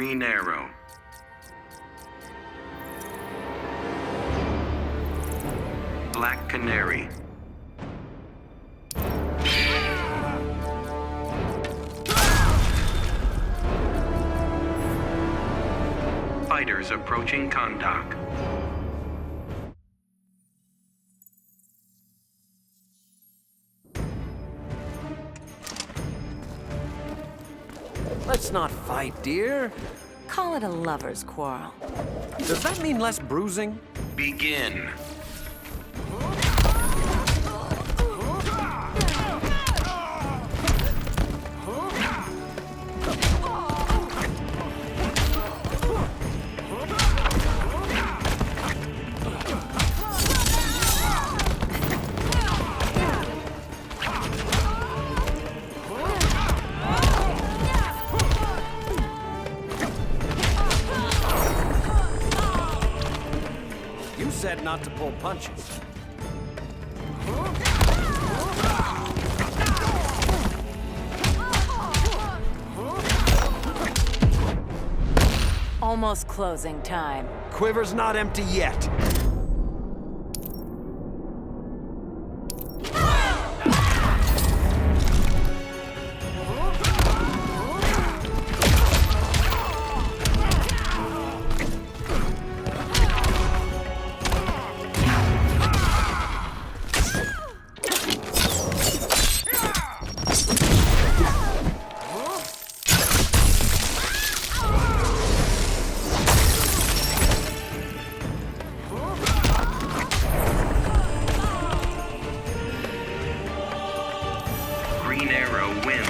Green arrow. Black Canary. Fighters approaching Kondak. Let's not fight, dear. Call it a lover's quarrel. Does that mean less bruising? Begin. You said not to pull punches. Almost closing time. Quiver's not empty yet. Green arrow wins.